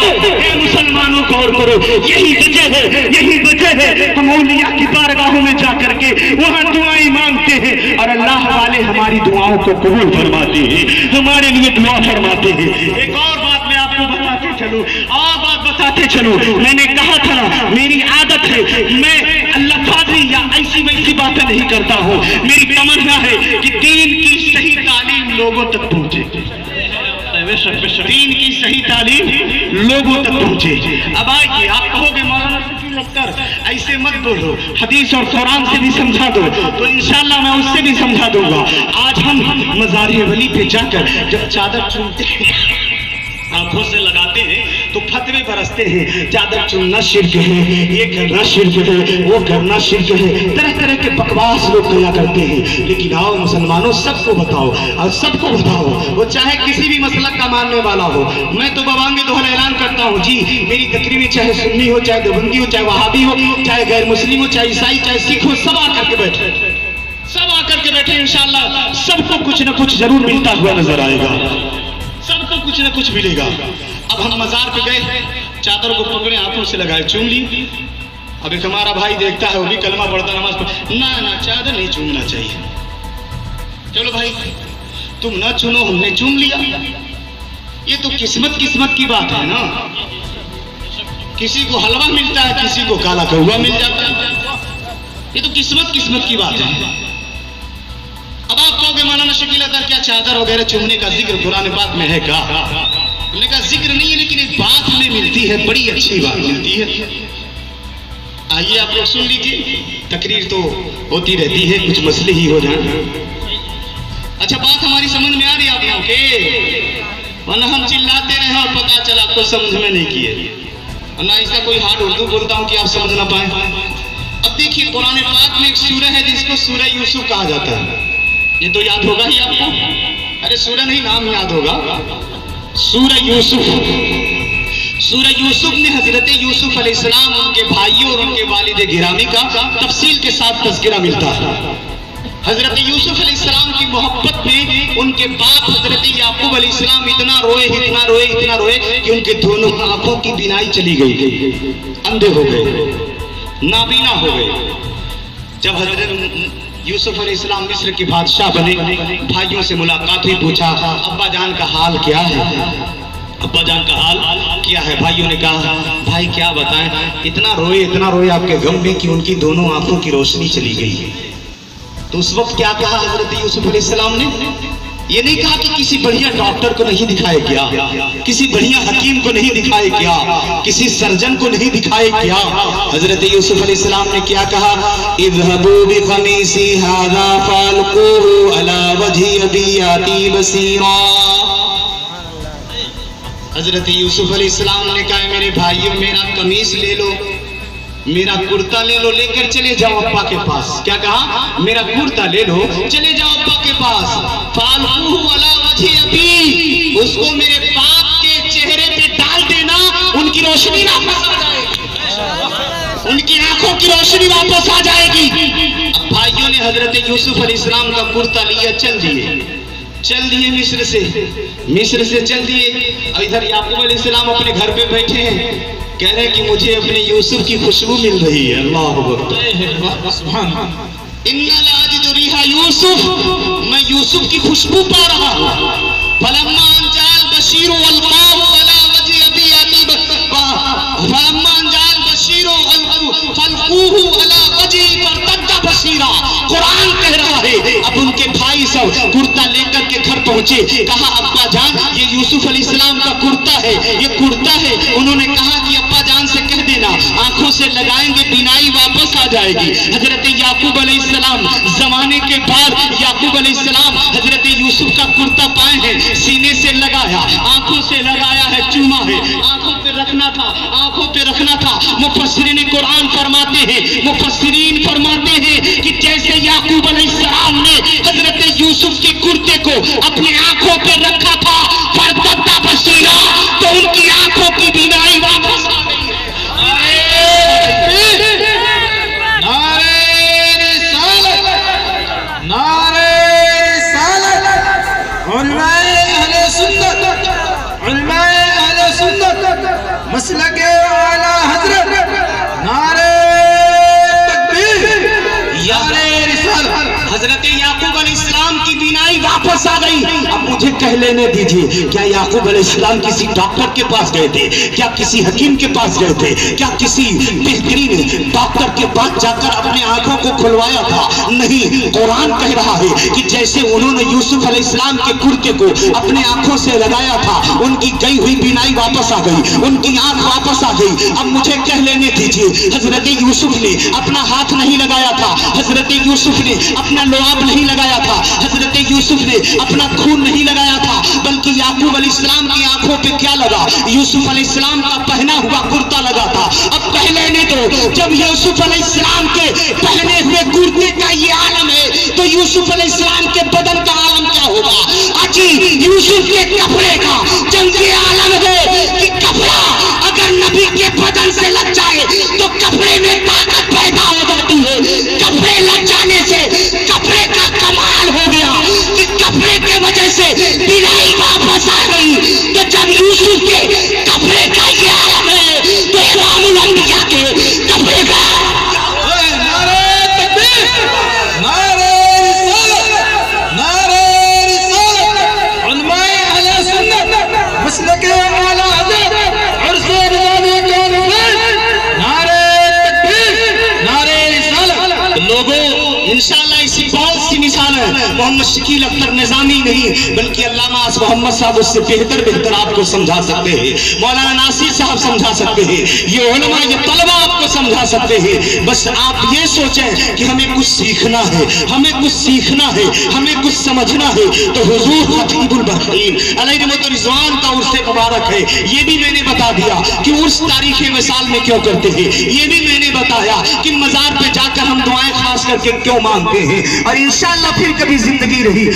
اے مسلمانوں غور کرو، یہی وجہ ہے ہم اولیاء کی بارگاہوں میں جا کر کے وہاں دعائیں مانگتے ہیں اور اللہ والے ہماری دعاؤں کو قبول فرماتے ہیں، ہمارے لیے دعا فرماتے ہیں۔ ایک اور بات میں آپ کو بتاتے چلوں، میں نے کہا تھا میری عادت ہے، میں اللہ فاضی یا ایسی ویسی باتیں نہیں کرتا ہوں، میری تمنا ہے کہ دین کی صحیح تعلیم لوگوں تک پہنچے، دین کی صحیح تعلیم لوگوں تک پہنچے۔ اب آئیے، آپ کہو گے مولانا شکیل اختر ایسے مت بولو، حدیث اور قرآن سے بھی سمجھا دو، تو انشاءاللہ میں اس سے بھی سمجھا دوں گا۔ آج ہم مزار ولی پہ جا کر جب چادر چومتے ہیں، آنکھوں سے لگاتے ہیں تو فتوے برستے ہیں، چادر چومنا شرک ہے، یہ کرنا شرک ہے، وہ کرنا شرک ہے، طرح طرح کے بکواس لوگ کیا کرتے ہیں۔ لیکن آؤ مسلمانوں، سب کو بتاؤ اور سب کو بتاؤ، وہ چاہے کسی بھی مسلک کا ماننے والا ہو۔ میں تو بوانگے دوہرا اعلان کرتا ہوں جی، میری تقریبیں چاہے سنی ہو، چاہے دیوبندی ہو، چاہے وہابی ہو، چاہے غیر مسلم ہو، چاہے عیسائی، چاہے سکھ ہو، سب آ کر کے بیٹھے، سب آ کر کے بیٹھے، انشاءاللہ سب کو کچھ نہ کچھ ضرور ملتا ہوا نظر آئے گا، سب کو کچھ نہ کچھ ملے گا۔ اب ہم مزار پہ گئے، چادر کو پکڑے، ہاتھوں سے لگائے، چوم لی۔ اب ایک ہمارا بھائی دیکھتا ہے، وہ بھی کلمہ پڑھتا، نماز پڑھتا، نہ چادر نہیں چومنا چاہیے۔ چلو بھائی، تم نہ چنو، ہم نے چوم لیا۔ یہ تو قسمت کی بات ہے نا، کسی کو حلوہ ملتا ہے، کسی کو کالا کوا مل جاتا ہے، یہ تو قسمت کی بات ہے۔ اب آپ کہو گے مولانا شکیل اختر کیا چادر وغیرہ چومنے کا ذکر قرآن پاک میں ہے کا؟ ہم نے کہا ذکر نہیں ہے، لیکن ایک بات ہمیں ملتی ہے، بڑی اچھی بات ملتی ہے۔ آئیے آپ لوگ سن لیجیے، تقریر تو ہوتی رہتی ہے، کچھ مسئلے ہی ہو جائیں۔ اچھا، بات ہماری سمجھ میں آ رہی ہے آپ لوگوں کے؟ ورنہ ہم چلاتے رہے اور پتا چلا کچھ سمجھ میں نہیں کیے، ورنہ ایسا کوئی ہارڈ اردو بولتا ہوں کہ آپ سمجھ نہ پائیں۔ اب دیکھیے، قرآن پاک میں ایک سورہ ہے جس کو سورہ یوسف کہا جاتا ہے، یہ تو یاد ہوگا ہی آپ کو، ارے سورہ نہیں، نام یاد ہوگا، سورہ یوسف۔ سورہ یوسف میں حضرت یوسف علیہ السلام، ان کے بھائیوں اور ان کے والد گرامی کا تفصیل کے ساتھ تذکرہ ملتا ہے۔ حضرت یوسف علیہ السلام کی محبت میں ان کے باپ حضرت یعقوب علیہ السلام اتنا روئے کہ ان کے دونوں آنکھوں کی بینائی چلی گئی، اندھے ہو گئے، نابینا ہو گئے۔ جب حضرت یوسف علیہ السلام مصر کے بادشاہ بنے، بھائیوں سے ملاقات ہوئی، پوچھا ابا جان کا حال کیا ہے، ابا جان کا حال کیا ہے؟ بھائیوں نے کہا بھائی کیا بتائیں، اتنا روئے آپ کے غم میں کہ ان کی دونوں آنکھوں کی روشنی چلی گئی۔ تو اس وقت کیا کہا حضرت یوسف علیہ السلام نے؟ یہ نہیں کہا کہ کسی بڑھیا ڈاکٹر کو نہیں دکھائے کیا، کسی بڑھیا حکیم کو نہیں دکھائے کیا، کسی سرجن کو نہیں دکھائے کیا۔ حضرت یوسف علیہ السلام نے کیا کہا؟ اذهبوا بقمیصی ھذا فالقوه علی وجہ ابی یاتی بصیرا۔ حضرت یوسف علیہ السلام نے کہا میرے بھائیوں، میرا قمیص لے لو، میرا کرتا لے لو، لے کر چلے جاؤ ابا کے پاس۔ کیا کہا؟ میرا کرتا لے لو، چلے جاؤ ابا کے پاس، فالقوہ علی وجہ ابی، اس کو میرے باپ کے چہرے پہ ڈال دینا، ان کی روشنی واپس آ جائے گی، ان کی آنکھوں کی روشنی واپس آ جائے گی۔ اب بھائیوں نے حضرت یوسف علیہ السلام کا کرتا لیا، چل دیے مصر سے چل دیے۔ اب ادھر یعقوب علیہ السلام اپنے گھر پہ بیٹھے ہیں، کہہ رہے ہیں کہ مجھے اپنے یوسف کی خوشبو مل رہی ہے۔ اللہ اکبر، سبحان اللہ، اِنَّا لَأَجِدُ رِیحَ یوسف، میں یوسف کی خوشبو پا رہا ہوں۔ فَلَمَّا أَن جَاءَ الْبَشِیرُ وَأَلْقَاهُ عَلَى وَجْهِ أَبِي یَأْتِی فَلَمَّا أَن جَاءَ الْبَشِیرُ فَأَلْقُوهُ عَلَى وَجْهِهِ فَارْتَدَّ بَصِیرًا۔ قرآن کہہ رہا ہے اب ان کے بھائی سب کرتا لے کر کے گھر پہنچے، کہا ابا جان یہ یوسف علیہ السلام کا کرتا ہے، یہ کرتا ہے۔ انہوں نے کہا کہ ابا جان سے کہہ دینا آنکھوں سے لگائیں گے، بینائی واپس آ جائے گی۔ حضرت یعقوب علیہ السلام زمانے کے بعد یعقوب علیہ السلام حضرت یوسف کا کرتا پائے ہیں، سینے سے لگایا، آنکھوں سے لگایا ہے، چوما ہے، آنکھوں پہ رکھنا تھا۔ مفسرین قرآن فرماتے ہیں کہ جیسے یعقوب علیہ السلام نے حضرت یوسف کے کرتے کو اپنے آنکھوں پہ رکھا تھا، فَارْتَدَّ بَصِیرًا، تو ان کی آنکھوں کی بینائی واپس آ گئی۔ علماء اہل سنت حضرت یعقوب علیہ السلام کی بینائی واپس آ گئی. اب مجھے کہہ لینے دیجئے، کیا یعقوب علیہ السلام کسی ڈاکٹر کے پاس گئے تھے؟ کیا کسی حکیم کے پاس گئے تھے؟ کیا کسی بہترین ڈاکٹر کے پاس جا کر اپنے آنکھوں کو کھلوایا تھا؟ نہیں. قرآن کہہ رہا ہے کہ جیسے انہوں نے یوسف علیہ السلام کے کرتے کو اپنے آنکھوں سے لگایا تھا، ان کی گئی ہوئی بینائی واپس آ گئی، ان کی آنکھ واپس آ گئی. اب مجھے کہہ لینے دیجئے، حضرت یوسف نے اپنا ہاتھ نہیں لگایا تھا، حضرت یوسف نے اپنا لعاب نہیں لگایا تھا، حضرت یوسف نے اپنا خون نہیں لگایا تھا، بلکہ یعقوب علیہ السلام کی آنکھوں پہ کیا لگا؟ یوسف علیہ السلام کا پہنا ہوا کرتا لگا تھا. اب پہلے نے تو جب یوسف علیہ السلام کے پہنے ہوئے کرتے کا یہ عالم ہے تو یوسف علیہ السلام کے بدن کا عالم کیا ہوگا؟ اجی یوسف کے کپڑے کا جنگ عالم ہے کہ کپڑا اگر نبی کے بدن سے لگ جائے تو کپڑے میں طاقت پیدا ہو جاتی ہے. کپڑے لگ جانے سے کپڑے کا کمال ہو گیا کہ کپڑے کے وجہ سے بینائی واپس آ گئی. تو جب یوسف کے کپڑے کا یہ عالم ہے تو امام الانبیاء کے کپڑے کا انشاءاللہ اسی بہت سی مثال ہے. محمد شکیل اختر نظامی نہیں بلکہ علامہ محمد صاحب اس سے بہتر آپ کو سمجھا سکتے ہیں، مولانا ناصر صاحب سمجھا سکتے ہیں، یہ علماء یہ طلبہ آپ کو سمجھا سکتے ہیں. بس آپ یہ سوچیں کہ ہمیں کچھ سیکھنا ہے، ہمیں کچھ سیکھنا ہے، ہمیں کچھ سمجھنا ہے تو حضور خطیب البحرین علیہ رحمت رضوان کا عرس مبارک ہے. یہ بھی میں نے بتا دیا کہ عرس تاریخ وصال میں کیوں کرتے ہیں، یہ بھی میں نے بتایا کہ مزار پہ جا کر ہم دعائیں خاص کر کے کیوں مانگتے ہیں. اور انشاءاللہ پھر کبھی زندگی رہی